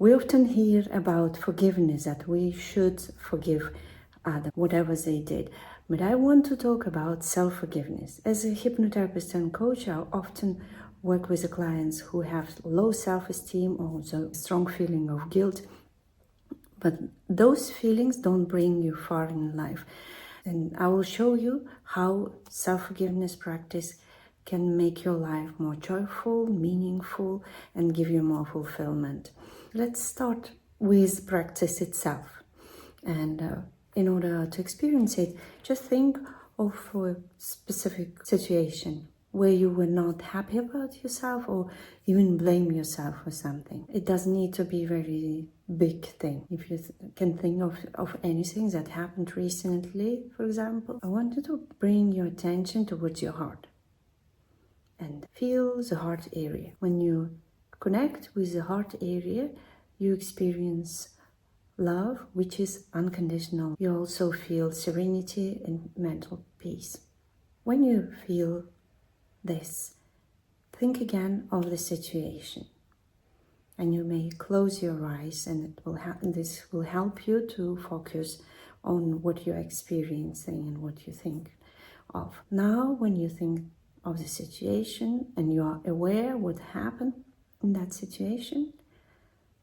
We often hear about forgiveness, that we should forgive others, whatever they did. But I want to talk about self-forgiveness. As a hypnotherapist and coach, I often work with the clients who have low self-esteem or a strong feeling of guilt. But those feelings don't bring you far in life. And I will show you how self-forgiveness practice can make your life more joyful, meaningful, and give you more fulfillment. Let's start with practice itself. And in order to experience it, just think of a specific situation where you were not happy about yourself or even blame yourself for something. It doesn't need to be a very big thing. If you can think of anything that happened recently, for example, I want you to bring your attention towards your heart and feel the heart area. When you connect with the heart area, you experience love, which is unconditional. You also feel serenity and mental peace. When you feel this, think again of the situation, and you may close your eyes, and this will help you to focus on what you're experiencing and what you think of. Now, when you think of the situation and you are aware what happened in that situation,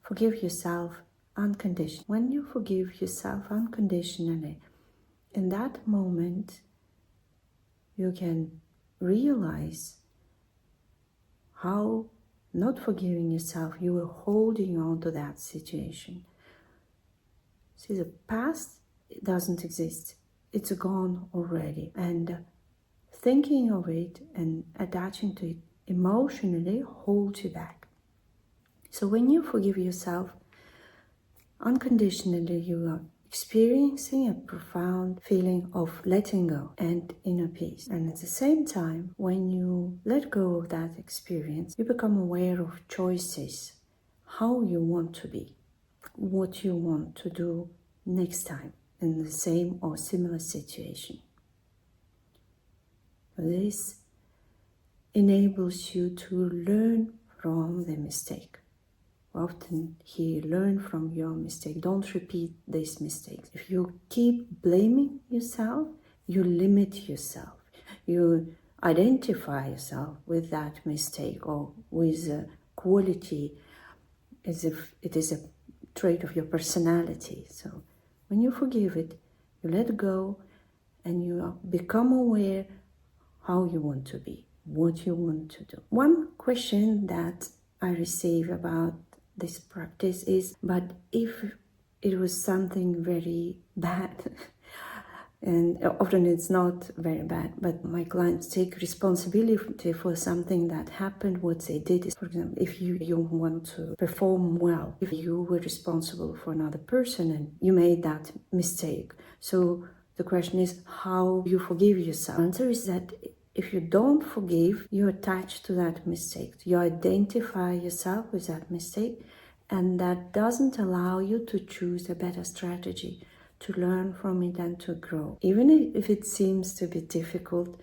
forgive yourself unconditionally. When you forgive yourself unconditionally, in that moment, you can realize how not forgiving yourself, you were holding on to that situation. See, the past, it doesn't exist. It's gone already. And thinking of it and attaching to it emotionally holds you back. So when you forgive yourself unconditionally, you are experiencing a profound feeling of letting go and inner peace. And at the same time, when you let go of that experience, you become aware of choices, how you want to be, what you want to do next time in the same or similar situation. This enables you to learn from the mistake. Often hear, learn from your mistake. Don't repeat these mistakes. If you keep blaming yourself, you limit yourself. You identify yourself with that mistake or with a quality as if it is a trait of your personality. So when you forgive it, you let go and you become aware how you want to be, what you want to do. One question that I receive about this practice is, but if it was something very bad, and often it's not very bad, but my clients take responsibility for something that happened. What they did is, for example, if you want to perform well, if you were responsible for another person and you made that mistake. So the question is, how you forgive yourself? The answer is that if you don't forgive, you attach to that mistake. You identify yourself with that mistake, and that doesn't allow you to choose a better strategy, to learn from it and to grow. Even if it seems to be difficult,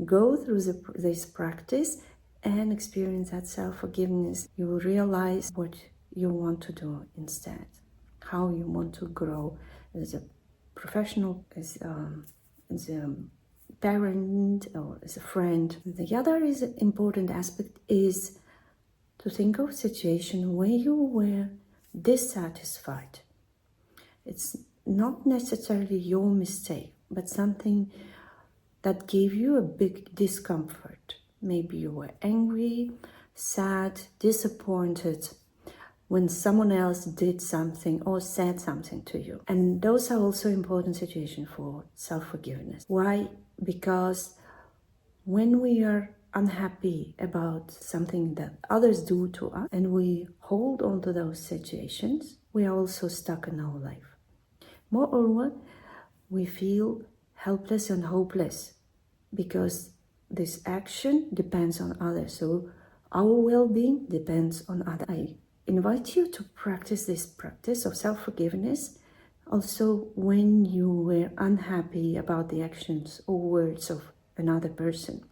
go through this practice and experience that self-forgiveness. You will realize what you want to do instead, how you want to grow as a professional, as a parent or as a friend. The other important aspect is to think of a situation where you were dissatisfied. It's not necessarily your mistake, but something that gave you a big discomfort. Maybe you were angry, sad, disappointed when someone else did something or said something to you. And those are also important situations for self-forgiveness. Why? Because when we are unhappy about something that others do to us and we hold on to those situations, we are also stuck in our life. Moreover, we feel helpless and hopeless because this action depends on others. So our well-being depends on others. I invite you to practice this practice of self-forgiveness also when you were unhappy about the actions or words of another person.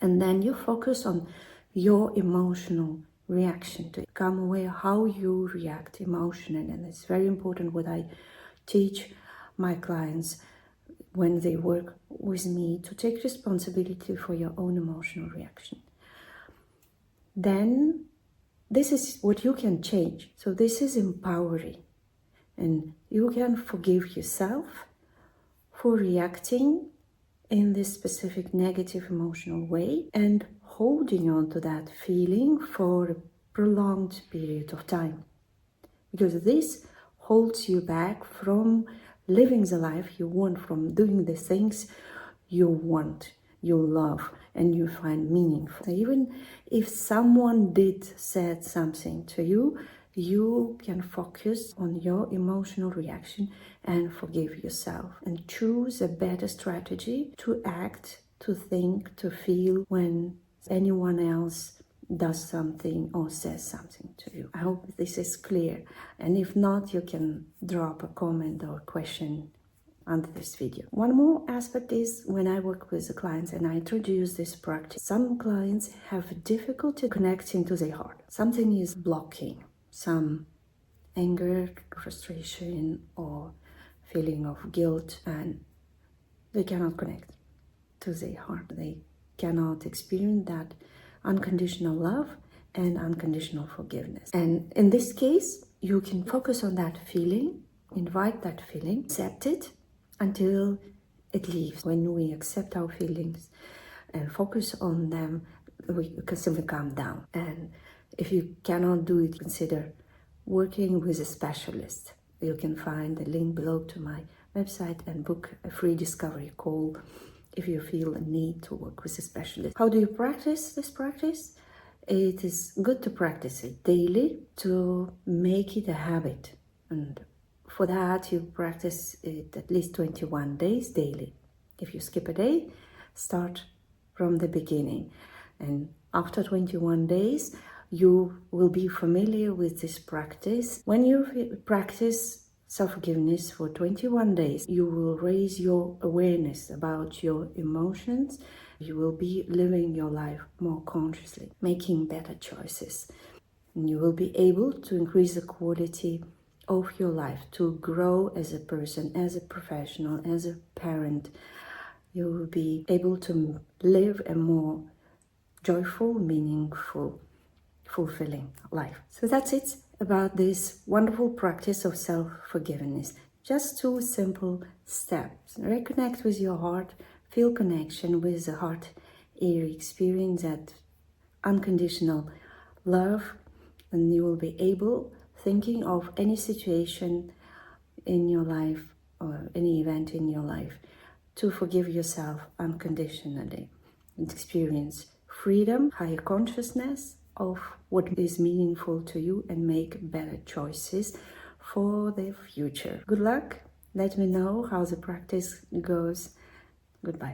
And then you focus on your emotional reaction to it. Become aware how you react emotionally, and it's very important what I teach my clients when they work with me, to take responsibility for your own emotional reaction. Then this is what you can change. So this is empowering, and you can forgive yourself for reacting in this specific negative emotional way and holding on to that feeling for a prolonged period of time, because this holds you back from living the life you want, from doing the things you want, you love, and you find meaningful. Even if someone said something to you, you can focus on your emotional reaction and forgive yourself, and choose a better strategy to act, to think, to feel when anyone else does something or says something to you. I hope this is clear, and if not, you can drop a comment or question under this video. One more aspect is when I work with the clients and I introduce this practice, some clients have difficulty connecting to their heart. Something is blocking, some anger, frustration, or feeling of guilt, and they cannot connect to their heart. They cannot experience that unconditional love and unconditional forgiveness. And in this case, you can focus on that feeling, invite that feeling, accept it until it leaves. When we accept our feelings and focus on them, we can simply calm down. And if you cannot do it, consider working with a specialist. You can find the link below to my website and book a free discovery call if you feel a need to work with a specialist. How do you practice this practice? It is good to practice it daily to make it a habit. And for that, you practice it at least 21 days daily. If you skip a day, start from the beginning. And after 21 days, you will be familiar with this practice. When you practice self-forgiveness for 21 days, you will raise your awareness about your emotions. You will be living your life more consciously, making better choices. And you will be able to increase the quality of your life, to grow as a person, as a professional, as a parent. You will be able to live a more joyful, meaningful, fulfilling life. So that's it about this wonderful practice of self-forgiveness. Just 2 simple steps. Reconnect with your heart, feel connection with the heart area, experience that unconditional love, and you will be able, thinking of any situation in your life or any event in your life, to forgive yourself unconditionally and experience freedom, higher consciousness of what is meaningful to you, and make better choices for the future. Good luck. Let me know how the practice goes. Goodbye.